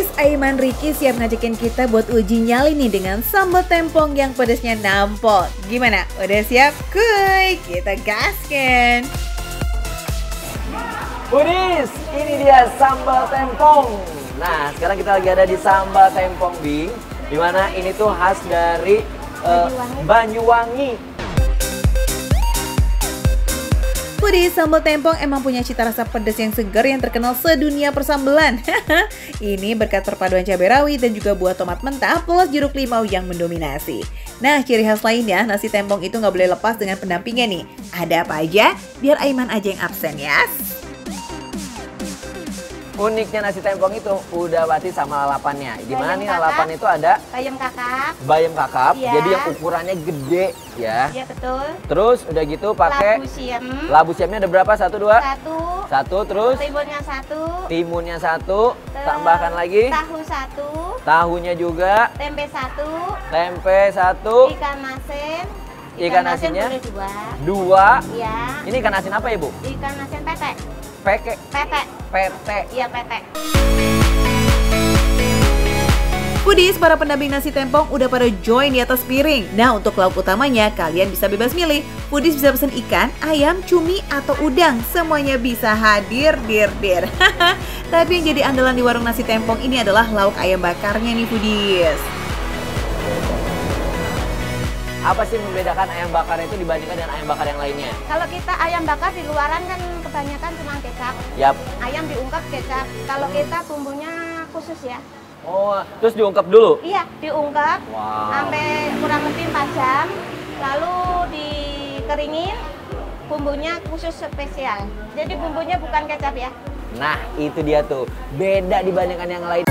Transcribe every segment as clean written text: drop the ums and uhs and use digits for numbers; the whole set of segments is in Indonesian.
Foodies, Aiman Ricky siap ngajakin kita buat uji nyali nih dengan sambal tempong yang pedasnya nampol. Gimana? Udah siap? Kuy, kita gaskan! Foodies, ini dia sambal tempong. Nah, sekarang kita lagi ada di sambal tempong Bing, dimana ini tuh khas dari Banyuwangi. Foodies, sambal tempong emang punya cita rasa pedas yang segar yang terkenal sedunia persambelan. Ini berkat perpaduan cabai rawit dan juga buah tomat mentah plus jeruk limau yang mendominasi. Nah, ciri khas lainnya, nasi tempong itu nggak boleh lepas dengan pendampingnya nih. Ada apa aja? Biar Aiman aja yang absen ya. Uniknya nasi tempong itu udah pasti sama lalapannya. Gimana nih lalapan itu ada? Bayam kakap. Bayam kakap, ya. Jadi yang ukurannya gede ya. Iya betul. Terus udah gitu pakai labu siam. Labu siamnya ada berapa? Satu, dua? Satu. Terus? Timunnya satu. Timunnya satu. Tambahkan lagi? Tahu satu. Tahunya juga. Tempe satu. Tempe satu. Ikan asin. Ikan asinnya? Dua. Iya. Ini ikan asin apa ibu? Ikan asin pete. Pete. Pete. Iya pete. Foodies, para pendamping nasi tempong udah pada join di atas piring. Nah, untuk lauk utamanya kalian bisa bebas milih. Foodies bisa pesen ikan, ayam, cumi, atau udang. Semuanya bisa hadir, dir. Tapi yang jadi andalan di warung nasi tempong ini adalah lauk ayam bakarnya nih Foodies. Apa sih membedakan ayam bakar itu dibandingkan dengan ayam bakar yang lainnya? Kalau kita ayam bakar di luaran kan kebanyakan cuma kecap. Yap. Ayam diungkep kecap. Kalau kita bumbunya khusus ya. Oh, terus diungkep dulu? Iya, diungkep sampai kurang lebih 4 jam. Lalu dikeringin, bumbunya khusus spesial. Jadi bumbunya bukan kecap ya. Nah, itu dia tuh. Beda dibandingkan yang lain.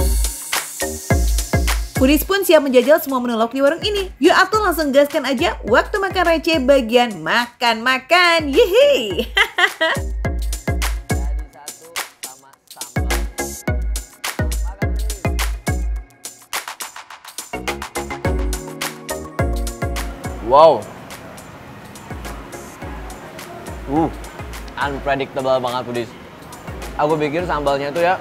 Foodies pun siap menjajal semua menu lauk di warung ini. Yuk atuh langsung gaskan aja waktu makan receh bagian makan-makan. Yeay! Wow. Unpredictable banget Foodies. Aku pikir sambalnya tuh ya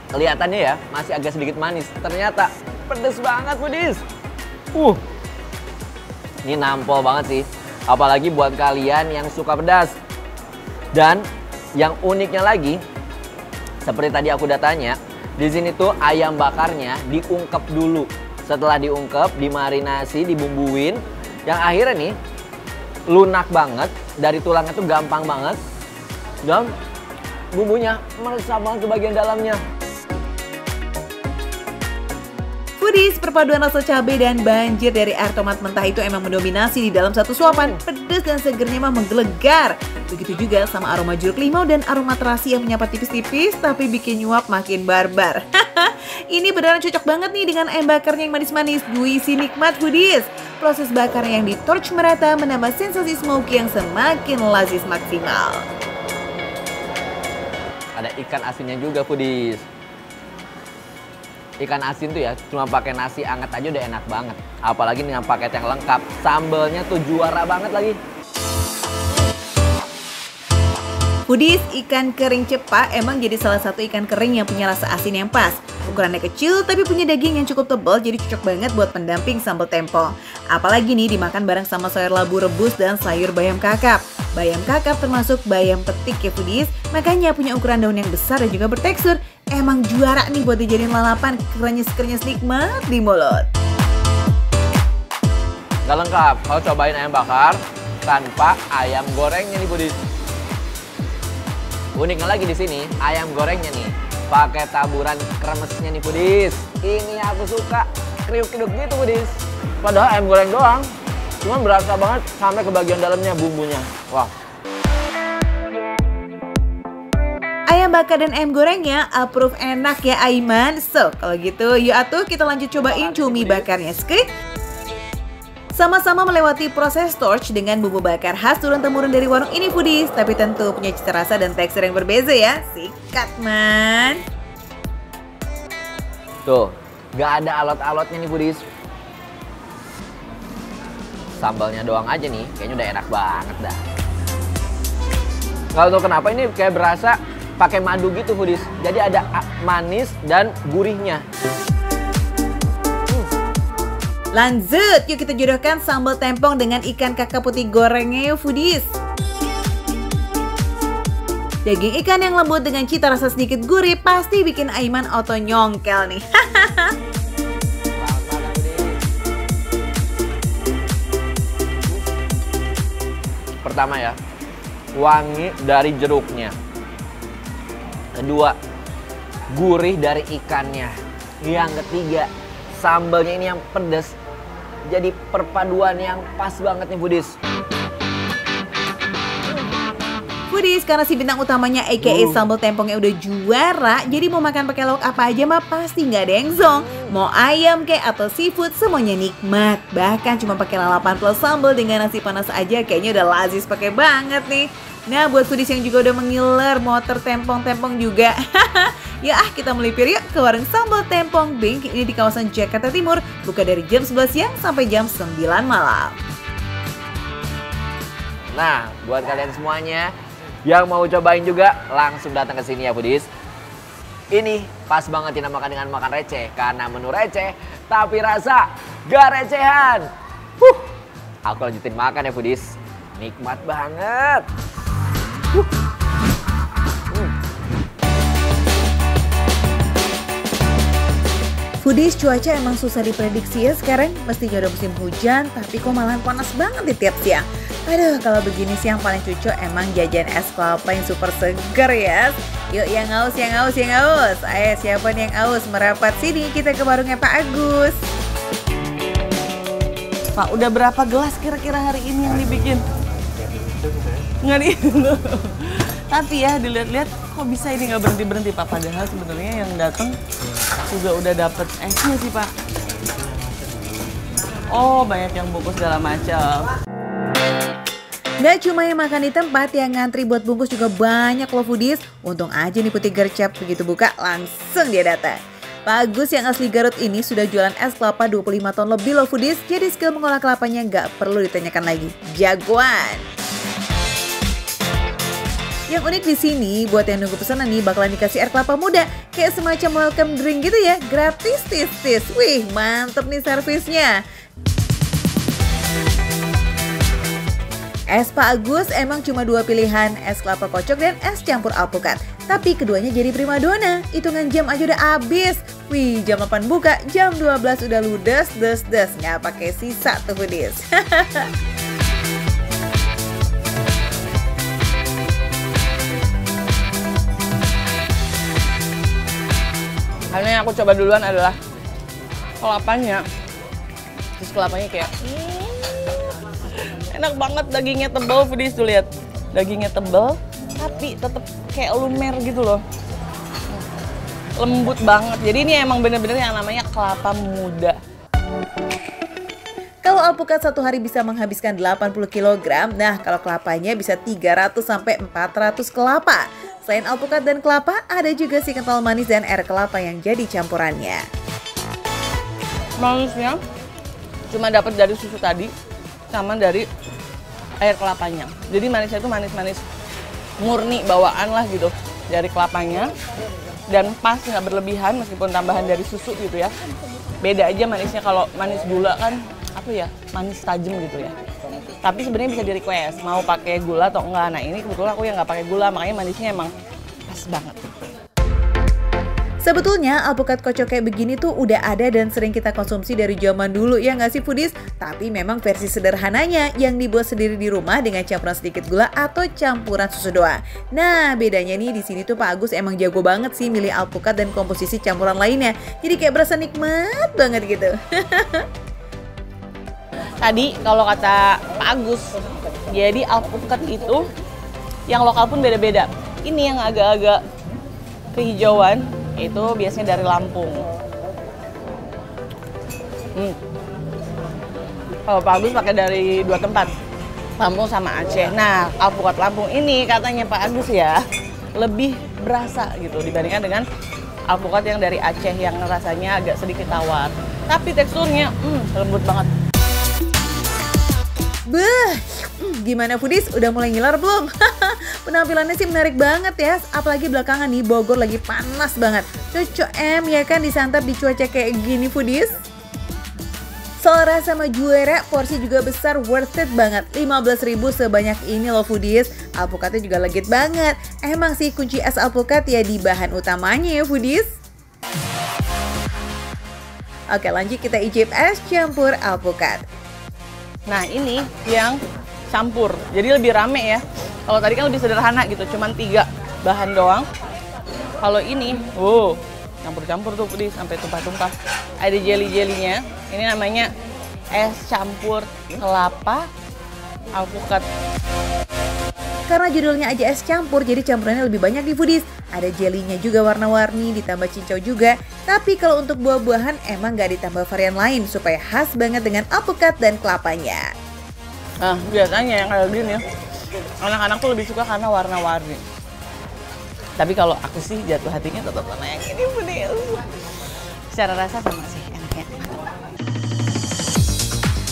kelihatannya ya masih agak sedikit manis. Ternyata pedes banget Foodies. Ini nampol banget sih. Apalagi buat kalian yang suka pedas. Dan yang uniknya lagi, seperti tadi aku udah tanya, di sini tuh ayam bakarnya diungkep dulu. Setelah diungkep, dimarinasi, dibumbuin, yang akhirnya nih lunak banget, dari tulangnya tuh gampang banget, dan bumbunya meresap banget ke bagian dalamnya. Foodies, perpaduan rasa cabai dan banjir dari air tomat mentah itu emang mendominasi di dalam satu suapan. Pedas dan segernya mah menggelegar. Begitu juga sama aroma jeruk limau dan aroma terasi yang menyapa tipis-tipis tapi bikin nyuap makin barbar. Ini beneran cocok banget nih dengan ayam bakarnya yang manis-manis, juicy, nikmat Foodies. Proses bakarnya yang di-torch merata menambah sensasi smoky yang semakin lazis maksimal. Ada ikan asinnya juga Foodies. Ikan asin tuh ya, cuma pakai nasi anget aja udah enak banget. Apalagi dengan paket yang lengkap, sambalnya tuh juara banget lagi. Foodies, ikan kering cepak emang jadi salah satu ikan kering yang punya rasa asin yang pas. Ukurannya kecil tapi punya daging yang cukup tebal, jadi cocok banget buat pendamping sambal tempong. Apalagi nih dimakan bareng sama sayur labu rebus dan sayur bayam kakap. Bayam kakap termasuk bayam petik ya Foodies, makanya punya ukuran daun yang besar dan juga bertekstur. Emang juara nih buat dijadiin lalapan, krenyes-krenyes nikmat di mulut. Gak lengkap kalau cobain ayam bakar tanpa ayam gorengnya nih Foodies. Uniknya lagi di sini ayam gorengnya nih pakai taburan kremesnya nih Foodies. Ini aku suka, kriuk-kriuk gitu Foodies. Padahal ayam goreng doang, cuma berasa banget sampai ke bagian dalamnya bumbunya. Wah. Ayam bakar dan ayam gorengnya approve enak ya Aiman. So, kalau gitu yuk atuh kita lanjut cobain cumi bakarnya skrik. Sama-sama melewati proses torch dengan bumbu bakar khas turun-temurun dari warung ini Foodies. Tapi tentu punya cita rasa dan tekstur yang berbeda ya. Sikat man. Tuh, gak ada alot-alotnya nih Foodies. Sambalnya doang aja nih, kayaknya udah enak banget dah. Kalau tau kenapa ini kayak berasa pakai madu gitu foodies. Jadi ada manis dan gurihnya. Lanjut, yuk kita jodohkan sambal tempong dengan ikan kakap putih gorengnya yuk foodies. Daging ikan yang lembut dengan cita rasa sedikit gurih pasti bikin Aiman auto nyongkel nih. Pertama ya, wangi dari jeruknya. Kedua, gurih dari ikannya. Yang ketiga, sambalnya ini yang pedas. Jadi perpaduan yang pas banget nih foodies. Foodies, karena si bintang utamanya aka sambal tempongnya udah juara, jadi mau makan pakai lauk apa aja mah pasti nggak ada yang zong. Mau ayam kayak atau seafood semuanya nikmat. Bahkan cuma pakai lalapan plus sambal dengan nasi panas aja kayaknya udah lazis pakai banget nih. Nah buat foodies yang juga udah mengiler mau tertempong-tempong juga. Ya kita melipir yuk ke warung sambal tempong Bink. Ini di kawasan Jakarta Timur, buka dari jam 11 siang sampai jam 9 malam. Nah buat kalian semuanya yang mau cobain juga langsung datang ke sini ya foodies. Ini pas banget dinamakan dengan makan receh karena menu receh tapi rasa gak recehan. Aku lanjutin makan ya foodies. Nikmat banget. Foodies, cuaca emang susah diprediksi ya sekarang. Mestinya udah musim hujan, tapi kok malah panas banget di tiap siang. Aduh, kalau begini siang paling cocok emang jajan es kelapa yang super seger ya. Yuk yang haus, yang haus, yang haus. Ayo siapa nih yang haus? Merapat sini kita ke warungnya Pak Agus. Pak, udah berapa gelas kira-kira hari ini yang dibikin? Nggak dihitung. Tapi ya dilihat-lihat kok bisa ini nggak berhenti-berhenti Pak. Padahal sebenarnya yang datang juga udah dapet esnya sih Pak. Oh banyak yang bungkus segala macam. Nggak cuma yang makan di tempat, yang ngantri buat bungkus juga banyak loh foodies. Untung aja nih Putih Gercep, begitu buka langsung dia datang. Pak Agus yang asli Garut ini sudah jualan es kelapa 25 tahun lebih loh foodies. Jadi skill mengolah kelapanya nggak perlu ditanyakan lagi. Jagoan! Yang unik di sini, buat yang nunggu pesanan nih bakalan dikasih air kelapa muda. Kayak semacam welcome drink gitu ya, gratis tis-tis. Wih, mantep nih servisnya. Es Pak Agus emang cuma dua pilihan, es kelapa kocok dan es campur alpukat. Tapi keduanya jadi primadona, hitungan jam aja udah habis. Wih, jam 8 buka, jam 12 udah ludes, des, nggak pakai sisa tuh foodies. Karena yang aku coba duluan adalah kelapanya. Terus kelapanya kayak enak banget, dagingnya tebal foodies tuh lihat. Dagingnya tebal tapi tetap kayak lumer gitu loh. Lembut banget. Jadi ini emang bener-bener yang namanya kelapa muda. Kalau alpukat satu hari bisa menghabiskan 80 kg, nah kalau kelapanya bisa 300 sampai 400 kelapa. Selain alpukat dan kelapa, ada juga si kental manis dan air kelapa yang jadi campurannya. Manisnya cuma dapat dari susu tadi sama dari air kelapanya. Jadi manisnya itu manis-manis murni bawaan lah gitu dari kelapanya. Dan pas, nggak berlebihan meskipun tambahan dari susu gitu ya. Beda aja manisnya, kalau manis gula kan apa ya, manis tajam gitu ya. Tapi sebenarnya bisa di request mau pakai gula atau enggak. Nah ini kebetulan aku yang nggak pakai gula, makanya manisnya emang pas banget. Sebetulnya alpukat kocok kayak begini tuh udah ada dan sering kita konsumsi dari zaman dulu ya nggak sih foodies? Tapi memang versi sederhananya yang dibuat sendiri di rumah dengan campuran sedikit gula atau campuran susu doang. Nah bedanya nih di sini tuh Pak Agus emang jago banget sih milih alpukat dan komposisi campuran lainnya. Jadi kayak berasa nikmat banget gitu. Tadi kalau kata Pak Agus, jadi alpukat itu yang lokal pun beda-beda. Ini yang agak-agak kehijauan itu biasanya dari Lampung. Kalau Pak Agus pakai dari dua tempat, Lampung sama Aceh. Nah, alpukat Lampung ini katanya Pak Agus ya lebih berasa gitu dibandingkan dengan alpukat yang dari Aceh yang rasanya agak sedikit tawar. Tapi teksturnya lembut banget. Beuh, gimana foodies? Udah mulai ngiler belum? Penampilannya sih menarik banget ya. Apalagi belakangan nih Bogor lagi panas banget. Cocok ya kan disantap di cuaca kayak gini foodies. Soal rasa sama juara, porsi juga besar, worth it banget. 15.000 sebanyak ini loh foodies. Alpukatnya juga legit banget. Emang sih kunci es alpukat ya di bahan utamanya ya foodies. Oke, lanjut kita icip es campur alpukat. Nah, ini yang campur. Jadi lebih rame ya. Kalau tadi kan lebih sederhana gitu, cuman 3 bahan doang. Kalau ini, campur-campur tuh foodies sampai tumpah-tumpah. Ada jelly-jelinya. Ini namanya es campur kelapa alpukat. Karena judulnya aja es campur, jadi campurannya lebih banyak di foodies. Ada jelinya juga warna-warni, ditambah cincau juga. Tapi kalau untuk buah-buahan emang nggak ditambah varian lain supaya khas banget dengan alpukat dan kelapanya. Nah, biasanya yang kayak gini, anak-anak tuh lebih suka karena warna-warni. Tapi kalau aku sih jatuh hatinya tetap sama yang ini foodies. Secara rasa sama sih, enaknya.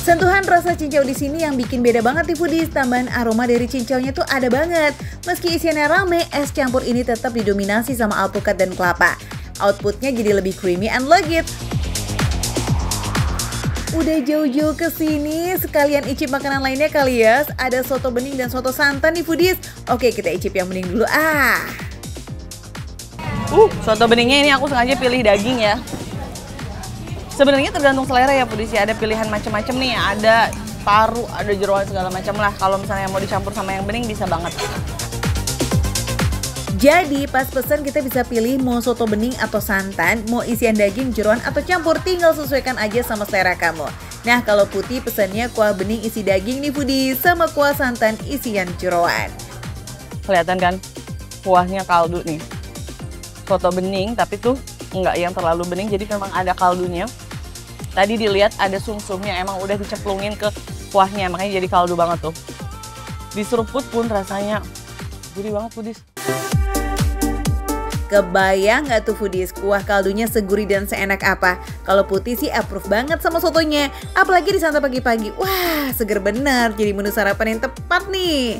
Sentuhan rasa cincau di sini yang bikin beda banget di foodies. Tambahan aroma dari cincaunya tuh ada banget. Meski isiannya rame, es campur ini tetap didominasi sama alpukat dan kelapa. Outputnya jadi lebih creamy and legit. Udah jauh-jauh ke sini, sekalian icip makanan lainnya kali ya. Ada soto bening dan soto santan nih foodies. Oke, kita icip yang bening dulu. Soto beningnya ini aku sengaja pilih daging ya. Sebenarnya tergantung selera ya foodies ya. Ada pilihan macam-macam nih, ada paru, ada jeroan segala macam lah. Kalau misalnya mau dicampur sama yang bening bisa banget. Jadi pas pesan kita bisa pilih mau soto bening atau santan, mau isian daging, jeroan atau campur, tinggal sesuaikan aja sama selera kamu. Nah kalau putih pesannya kuah bening isi daging nih foodies, sama kuah santan isian jeroan. Kelihatan kan kuahnya kaldu nih. Soto bening tapi tuh nggak yang terlalu bening, jadi memang ada kaldunya. Tadi dilihat ada sumsumnya, emang udah dicemplungin ke kuahnya, makanya jadi kaldu banget tuh. Diseruput pun rasanya gurih banget foodies. Kebayang nggak tuh foodies, kuah kaldunya segurih dan seenak apa? Kalau putih sih approve banget sama sotonya, apalagi disantap pagi-pagi. Wah, seger bener, jadi menu sarapan yang tepat nih.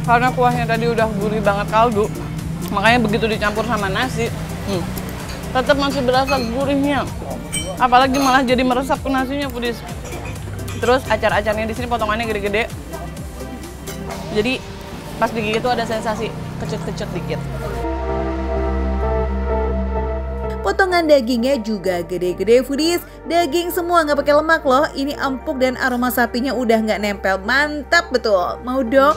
Karena kuahnya tadi udah gurih banget kaldu, makanya begitu dicampur sama nasi, tetap masih berasa gurihnya. Apalagi malah jadi meresap ke nasinya foodies. Terus acar-acarnya di sini potongannya gede-gede. Jadi pas digigit tuh ada sensasi kecut-kecut dikit. Potongan dagingnya juga gede-gede foodies. Daging semua nggak pakai lemak loh. Ini empuk dan aroma sapinya udah nggak nempel. Mantap betul. Mau dong?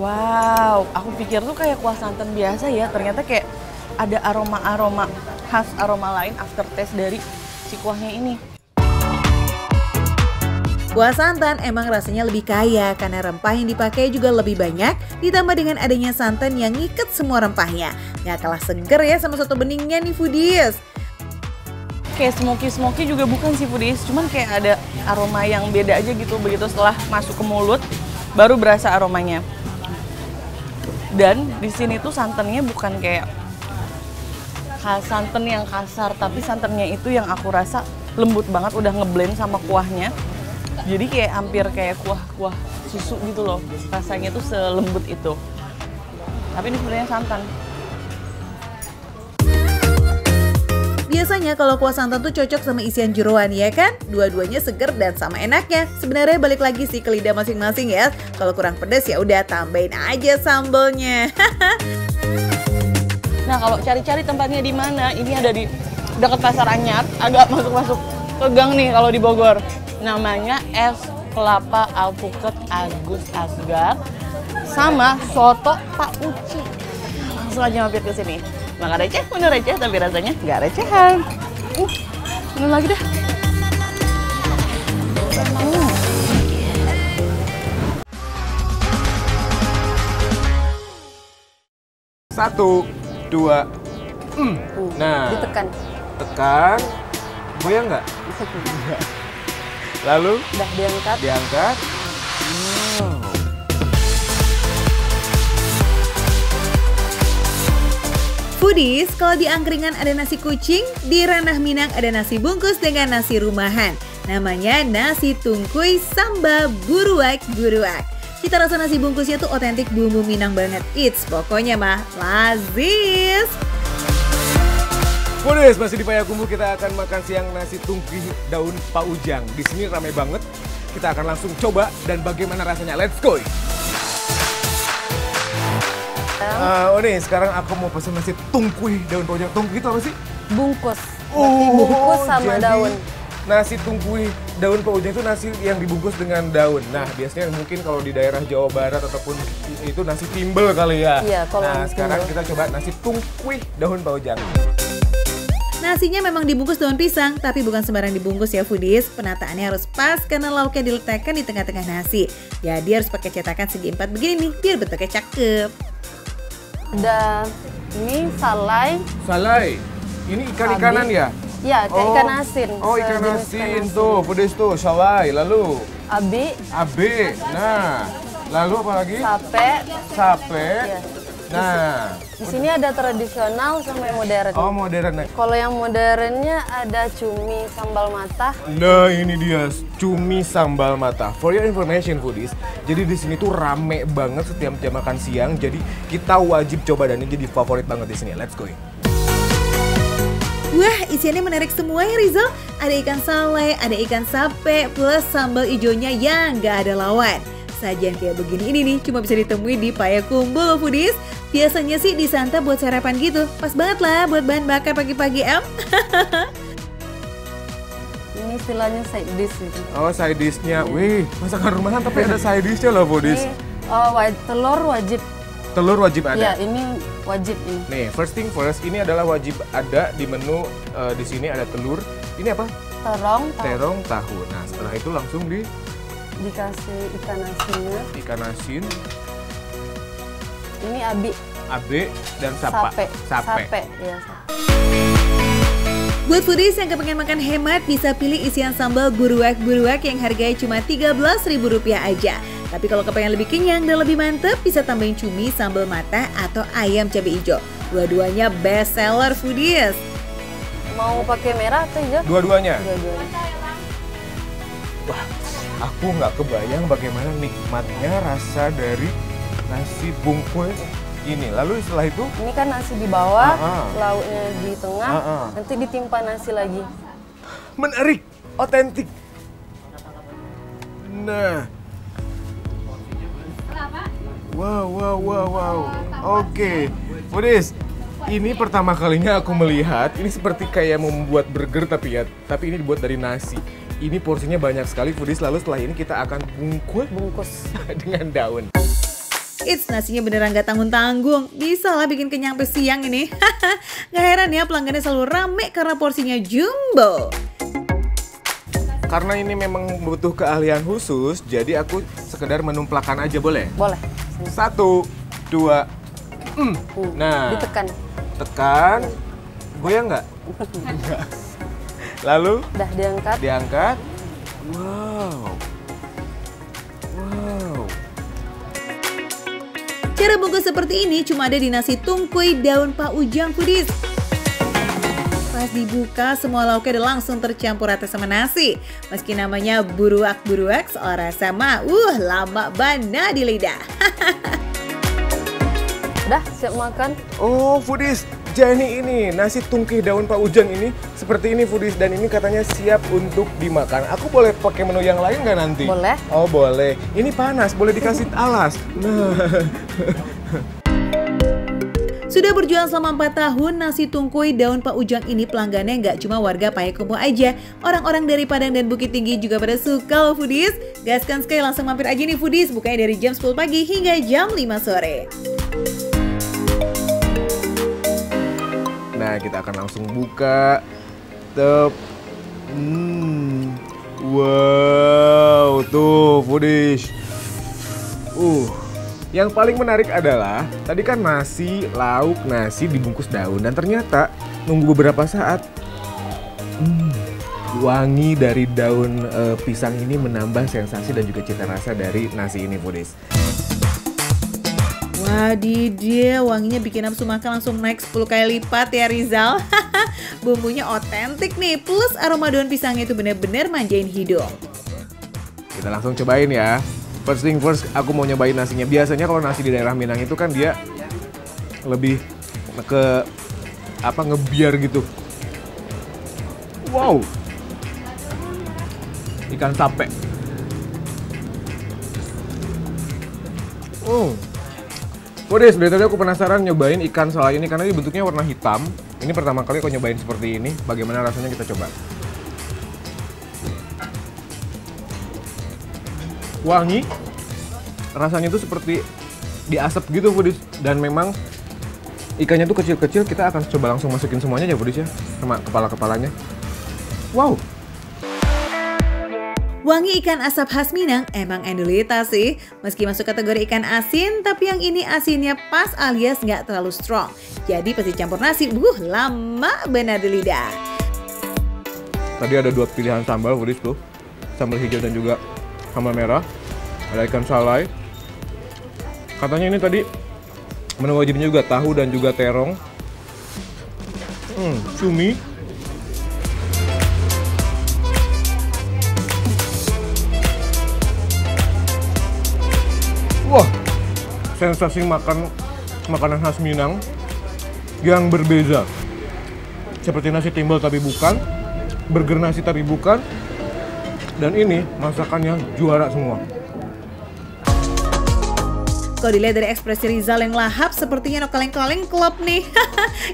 Wow, aku pikir tuh kayak kuah santan biasa ya. Ternyata kayak ada aroma-aroma khas, aroma lain aftertaste dari si kuahnya ini. Kuah santan emang rasanya lebih kaya karena rempah yang dipakai juga lebih banyak, ditambah dengan adanya santan yang ngiket semua rempahnya. Nggak kalah seger ya sama soto beningnya nih foodies. Kayak smoky-smoky juga bukan sih foodies, cuman kayak ada aroma yang beda aja gitu. Begitu setelah masuk ke mulut, baru berasa aromanya. Dan di sini tuh santannya bukan kayak santan yang kasar, tapi santannya itu yang aku rasa lembut banget, udah ngeblend sama kuahnya. Jadi kayak hampir kayak kuah-kuah susu gitu loh. Rasanya tuh selembut itu. Tapi ini sebenarnya santan. Biasanya kalau kuah santan tuh cocok sama isian jeroan ya kan? Dua-duanya seger dan sama enaknya. Sebenarnya balik lagi sih ke lidah masing-masing ya. Kalau kurang pedas ya udah tambahin aja sambalnya. Nah kalau cari-cari tempatnya di mana? Ini ada di dekat Pasar Anyar, agak masuk-masuk ke gang nih kalau di Bogor. Namanya es kelapa alpukat Agus Asgar sama soto Pak Uci. Langsung aja mampir ke sini. Makan receh, menu receh tapi rasanya nggak recehan. Menu lagi deh. Satu, dua. Nah, Ditekan. tekan. Goyang nggak? Lalu Udah diangkat. diangkat. Foodies, kalau di angkringan ada nasi kucing, di ranah Minang ada nasi bungkus dengan nasi rumahan. Namanya nasi tungkuy sambal buruak-buruak. Cita rasa nasi bungkusnya tuh otentik bumbu Minang banget. It's pokoknya mah lazis. Foodies, masih di Payakumbuh, kita akan makan siang nasi tungkuy daun Pak Ujang. Di sini ramai banget. Kita akan langsung coba dan bagaimana rasanya. Let's go! Nih, sekarang aku mau pesen nasi tungkuy daun Pak Ujang. Tungkuy itu apa sih? Bungkus. Bungkus sama jadi daun. Nasi tungkuy daun Pak Ujang itu nasi yang dibungkus dengan daun. Nah, biasanya mungkin kalau di daerah Jawa Barat ataupun itu nasi timbel kali ya. Iya, kalau nah, sekarang timbel. kita coba nasi tungkuy daun Pak Ujang. Nasinya memang dibungkus daun pisang, tapi bukan sembarang dibungkus ya Foodies. Penataannya harus pas karena lauknya diletakkan di tengah-tengah nasi. Jadi harus pakai cetakan segi 4 begini nih, biar bentuknya cakep. Ada ini salai. Salai. Ini ikan-ikanan Abi. ya? Ya, kayak ikan asin. Oh, ikan sejenis asin tuh, Foodies tuh, salai. Lalu Abi, abe. Nah, lalu apa lagi? sape. Sape. Ya. Nah, Di sini ada tradisional sama yang modern. oh modern. Kalau yang modernnya ada cumi sambal matah. Nah, ini dia cumi sambal mata. For your information, Foodies. Jadi di sini tuh rame banget setiap jam makan siang. Jadi kita wajib coba dan ini jadi favorit banget di sini. Let's go. Wah, isiannya menarik semua ya Rizal. Ada ikan salai, ada ikan sape, plus sambal ijonya yang gak ada lawan. Sajian kayak begini ini nih cuma bisa ditemui di Payakumbuh loh Foodies. Biasanya sih disantap buat sarapan gitu. Pas banget lah buat bahan bakar pagi-pagi em. Ini istilahnya side dish gitu. Oh, side dish-nya. Wih, masakan rumahan tapi ada side dish-nya loh, Foodies. Ini telur wajib. Telur wajib ada. Ya, ini wajib ini. Nih, first thing first, ini adalah wajib ada di menu. Di sini ada telur. Ini apa? Terong, Terong tahu. Nah, setelah itu langsung dikasih ikan asinnya. ikan asin, Ini abi, abe, dan sape. Sape. Ya, sape. Buat Foodies yang kepengen makan hemat bisa pilih isian sambal buruak-buruak yang harganya cuma Rp13.000 aja. Tapi kalau kepengen lebih kenyang dan lebih mantep bisa tambahin cumi, sambal matah, atau ayam cabai hijau. Dua-duanya best seller Foodies. Mau pakai merah atau hijau? Dua-duanya. Dua-duanya. Wah, aku nggak kebayang bagaimana nikmatnya rasa dari nasi bungkus ini. Lalu setelah itu, Ini kan nasi di bawah, Ah, ah. lauknya di tengah, Ah, ah. nanti ditimpa nasi lagi. menarik, otentik. Nah. Wow. Oke, Foodies. Ini pertama kalinya aku melihat, ini seperti kayak membuat burger tapi ini dibuat dari nasi. Ini porsinya banyak sekali, Foodies. Lalu setelah ini kita akan Bungkus. dengan daun. It's nasinya beneran gak tanggung-tanggung. Bisa lah bikin kenyang sampai siang ini. Gak heran ya pelanggannya selalu rame karena porsinya jumbo. Karena ini memang butuh keahlian khusus, jadi aku sekedar menumplakan aja, boleh? Boleh. 1, 2, Nah, Ditekan. tekan, goyang nggak? Nggak. Lalu Udah diangkat. diangkat. Wow. Cara bungkus seperti ini cuma ada di nasi tungkuy daun Pak Ujang Foodies. Pas dibuka, semua lauknya udah langsung tercampur rata sama nasi. Meski namanya buruak-buruak, soal rasa mah, lama bana di lidah. Udah siap makan. Oh, Foodies. Jadi ini nasi tungkuy daun Pak Ujang ini seperti ini, Foodies, dan ini katanya siap untuk dimakan. Aku boleh pakai menu yang lain nggak nanti? Boleh. Oh, boleh. Ini panas, boleh dikasih alas. Nah. Sudah berjualan selama 4 tahun, nasi tungkuy daun Pak Ujang ini pelanggannya nggak cuma warga Payakumbuh aja. Orang-orang dari Padang dan Bukit Tinggi juga pada suka loh Foodies. Gaskan sekali langsung mampir aja nih Foodies, bukanya dari jam 10 pagi hingga jam 5 sore. Nah, kita akan langsung buka. Tep. Wow, tuh Foodies. Yang paling menarik adalah tadi kan nasi, lauk, nasi dibungkus daun dan ternyata nunggu beberapa saat wangi dari daun pisang ini menambah sensasi dan juga cita rasa dari nasi ini, Foodies. Wadidaw, wanginya bikin nafsu makan langsung naik 10 kali lipat ya Rizal. Bumbunya otentik nih, plus aroma daun pisangnya itu bener-bener manjain hidung. Kita langsung cobain ya. First thing first, aku mau nyobain nasinya. Biasanya kalau nasi di daerah Minang itu kan dia lebih ke ngebiar gitu. Wow, ikan sape. Foodies, dari tadi aku penasaran nyobain ikan salai ini karena ini bentuknya warna hitam. Ini pertama kali aku nyobain seperti ini. Bagaimana rasanya kita coba. Wangi, rasanya itu seperti diasap gitu Foodies. Dan memang ikannya tuh kecil-kecil, kita akan coba langsung masukin semuanya aja Foodies ya. Sama kepala-kepalanya. Wow. Wangi ikan asap khas Minang emang endulita sih. Meski masuk kategori ikan asin, tapi yang ini asinnya pas alias nggak terlalu strong. Jadi pasti campur nasi, lama benar di lidah. Tadi ada 2 pilihan sambal Foodies tuh. Sambal hijau dan juga sambal merah. Ada ikan salai. Katanya ini tadi menu wajibnya juga tahu dan juga terong. Cumi. Wah, sensasi makan makanan khas Minang yang berbeza. Seperti nasi timbel tapi bukan, burger nasi tapi bukan, dan ini masakannya juara semua. Kalau dilihat dari ekspresi Rizal yang lahap, sepertinya no kaleng-kaleng klop nih.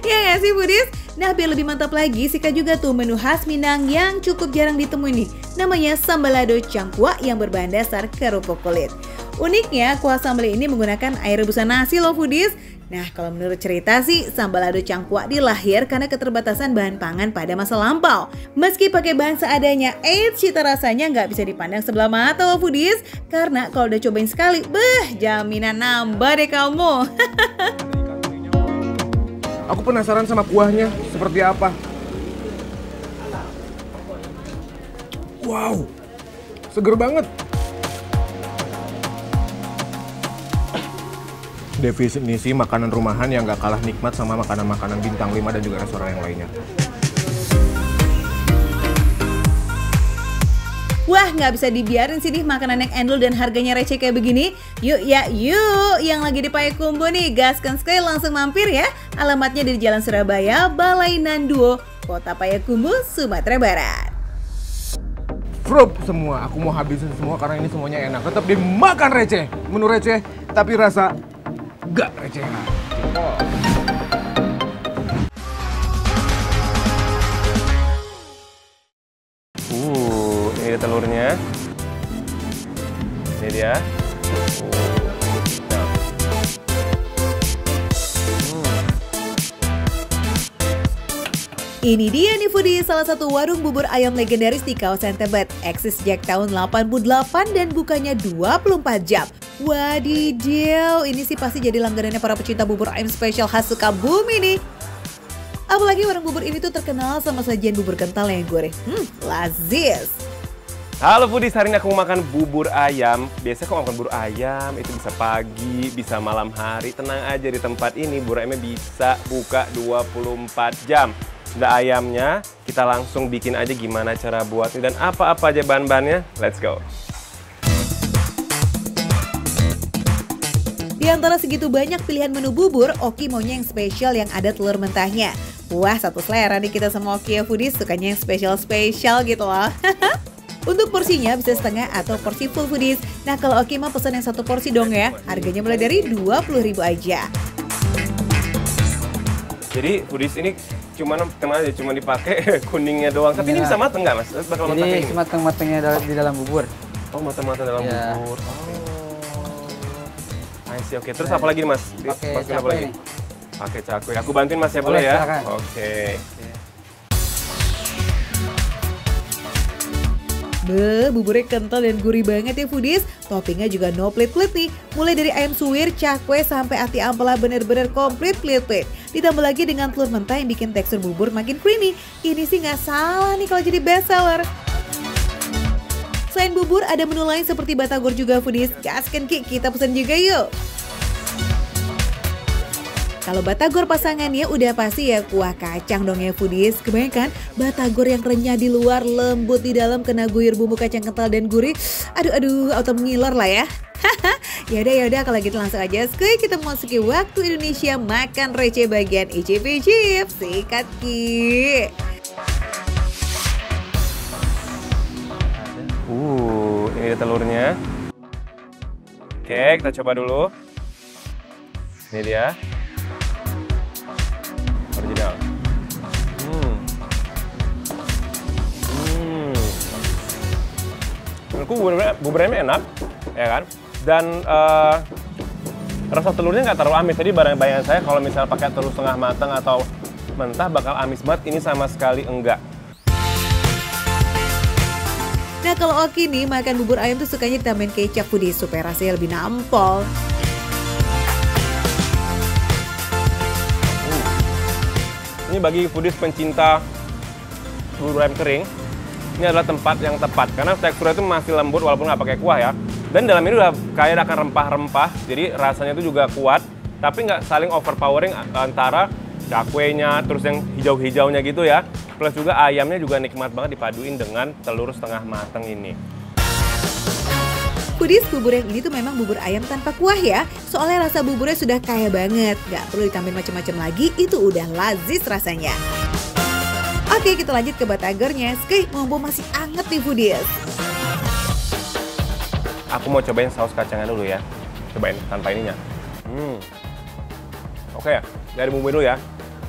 Ya nggak sih Foodies? Nah biar lebih mantap lagi, Sika juga tuh menu khas Minang yang cukup jarang ditemui nih. Namanya sambalado cangkuak yang berbahan dasar kerupuk kulit. Uniknya, kuah sambal ini menggunakan air rebusan nasi loh Foodies. Nah, kalau menurut cerita sih, sambalado cangkuak dilahir karena keterbatasan bahan pangan pada masa lampau. Meski pakai bahan seadanya, cita rasanya nggak bisa dipandang sebelah mata loh Foodies. Karena kalau udah cobain sekali, jaminan nambah deh kamu. Aku penasaran sama kuahnya, seperti apa. Wow, seger banget. Definisi makanan rumahan yang gak kalah nikmat sama makanan-makanan bintang 5 dan juga restoran yang lainnya. Wah, nggak bisa dibiarin sih nih makanan yang endul dan harganya receh kayak begini. Yuk ya, yuk! Yang lagi di Payakumbuh nih, gaskan sekali langsung mampir ya. Alamatnya di Jalan Surabaya, Balainan Duo, Kota Payakumbuh, Sumatera Barat. Frup semua, aku mau habisin semua karena ini semuanya enak. Tetap dimakan receh, menu receh, tapi rasa gak recehan. Ini dia telurnya. Ini dia. Ini dia nih Foodies, salah satu warung bubur ayam legendaris di kawasan Tebet. Eksis sejak tahun 88 dan bukanya 24 jam. Wadidaw, ini sih pasti jadi langganannya para pecinta bubur ayam spesial khas Sukabumi nih. Apalagi warung bubur ini tuh terkenal sama sajian bubur kental yang goreng. Lazis. Halo Foodies, hari ini aku mau makan bubur ayam. Biasanya kalau makan bubur ayam itu bisa pagi, bisa malam hari. Tenang aja, di tempat ini bubur ayamnya bisa buka 24 jam. Udah ayamnya, kita langsung bikin aja gimana cara buatnya dan apa-apa aja bahan-bahannya. Let's go. Di antara segitu banyak pilihan menu bubur, Oki maunya yang spesial yang ada telur mentahnya. Wah, satu selera nih kita sama Oki ya Foodies, sukanya yang spesial-spesial gitu loh. Untuk porsinya bisa setengah atau porsi full Foodies. Nah kalau Oki mah pesan yang satu porsi dong ya, harganya mulai dari 20.000 aja. Jadi Foodies ini cuma dipakai kuningnya doang. Tapi ini bisa mateng nggak mas? Bakal matang kayak ini matang-matangnya di dalam bubur. Oh, matang-matang dalam Ya. bubur. Oke. Terus apa lagi nih mas? Masukin apa lagi? Pakai cakwe. Aku bantuin mas ya, boleh ya? Silakan. Oke. Buburnya kental dan gurih banget ya Foodies. Toppingnya juga no plit-plit nih. Mulai dari ayam suwir, cakwe, sampai ati ampela bener-bener komplit plit-plit. Ditambah lagi dengan telur mentah yang bikin tekstur bubur makin creamy. Ini sih nggak salah nih kalau jadi best seller. Selain bubur, ada menu lain seperti batagor juga Foodies. Gaskan Ki, kita pesan juga yuk. Kalau batagor pasangannya udah pasti ya kuah kacang dong ya foodies. Kebanyakan batagor yang renyah di luar, lembut di dalam, kena guyur bumbu kacang kental dan gurih. Aduh, auto mengiler lah ya. Yaudah kalau gitu langsung aja skuy kita memasuki waktu Indonesia makan receh bagian icip-icip. Sikat Ki. Ini telurnya. Oke, kita coba dulu. Ini dia. Original. Menurutku bubur ayamnya enak, ya kan? Dan rasa telurnya nggak terlalu amis. Jadi bayangan saya kalau misalnya pakai telur setengah matang atau mentah bakal amis banget. Ini sama sekali enggak. Nah kalau Oki nih makan bubur ayam tuh sukanya ditambahin kecap foodies supaya rasanya lebih nampol. Ini bagi foodies pencinta bubur ayam kering, ini adalah tempat yang tepat karena teksturnya itu masih lembut walaupun nggak pakai kuah ya. Dan dalam ini udah kaya akan rempah-rempah, jadi rasanya itu juga kuat, tapi nggak saling overpowering antara cakwenya, terus yang hijau-hijaunya gitu ya. Plus juga ayamnya juga nikmat banget dipaduin dengan telur setengah matang ini. Foodies, bubur yang ini tuh memang bubur ayam tanpa kuah ya. Soalnya rasa buburnya sudah kaya banget, nggak perlu ditambahin macam-macam lagi, itu udah lazis rasanya. Oke, kita lanjut ke batagornya. Skuy, mumpung masih anget nih foodies. Aku mau cobain saus kacangnya dulu ya. Cobain tanpa ininya. Oke ya, dari bumbu dulu ya.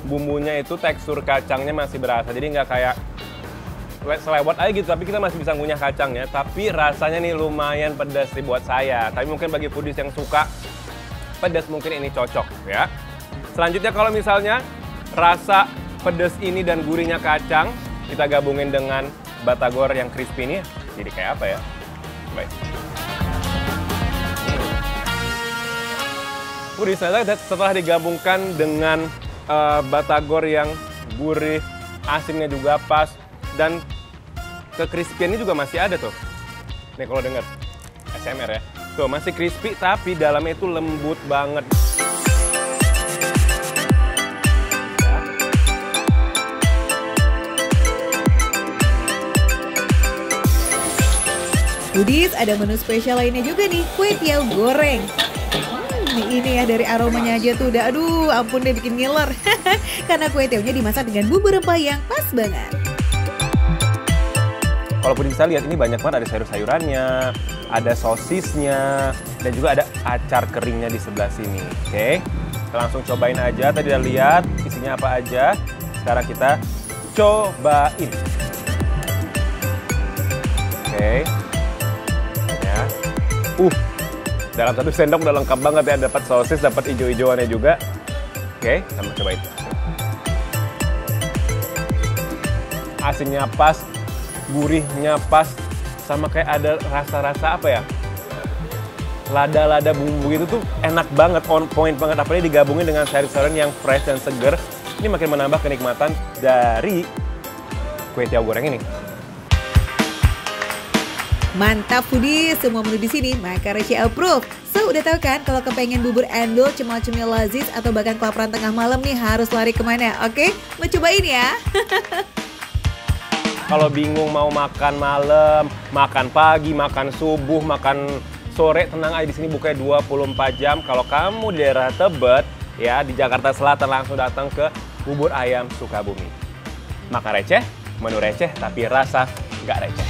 Bumbunya itu tekstur kacangnya masih berasa, jadi nggak kayak selewat aja gitu, tapi kita masih bisa ngunyah kacangnya. Tapi rasanya nih lumayan pedas sih buat saya. Tapi mungkin bagi foodies yang suka pedas mungkin ini cocok ya. Selanjutnya kalau misalnya rasa pedas ini dan gurihnya kacang kita gabungin dengan batagor yang crispy ini, jadi kayak apa ya? Baik. Foodies, setelah digabungkan dengan batagor yang gurih, asinnya juga pas, dan kekrispiannya juga masih ada tuh. Nih kalau denger ASMR ya, tuh masih crispy tapi dalamnya itu lembut banget. Foodies, ada menu spesial lainnya juga nih, kue tiaw goreng. Ini ya dari aromanya aja tuh udah aduh ampun deh bikin ngiler. Karena kue tiawnya dimasak dengan bumbu rempah yang pas banget. Kalau pun bisa lihat ini banyak banget, ada sayur-sayurannya, ada sosisnya, dan juga ada acar keringnya di sebelah sini. Oke, kita langsung cobain aja. Tadi udah lihat isinya apa aja. Sekarang kita cobain. Oke. Ya. Dalam satu sendok udah lengkap banget ya, dapat sosis, dapat hijau-hijauannya juga. Oke, kita mau cobain. Asinnya pas, gurihnya pas, sama kayak ada rasa-rasa apa ya? Lada-lada bumbu itu tuh enak banget, on point banget. Apalagi digabungin dengan sayur-sayuran yang fresh dan seger. Ini makin menambah kenikmatan dari kue tiaw goreng ini. Mantap foodies, semua menu di sini maka receh approve. So udah tahu kan kalau kepengen bubur endul, cemil-cemil lazis atau bahkan kelaparan tengah malam nih harus lari kemana? Oke, mau cobain ya. Kalau bingung mau makan malam, makan pagi, makan subuh, makan sore, tenang aja, di sini bukanya 24 jam. Kalau kamu di daerah Tebet ya, di Jakarta Selatan, langsung datang ke Bubur Ayam Sukabumi. Makan receh, menu receh tapi rasa nggak receh.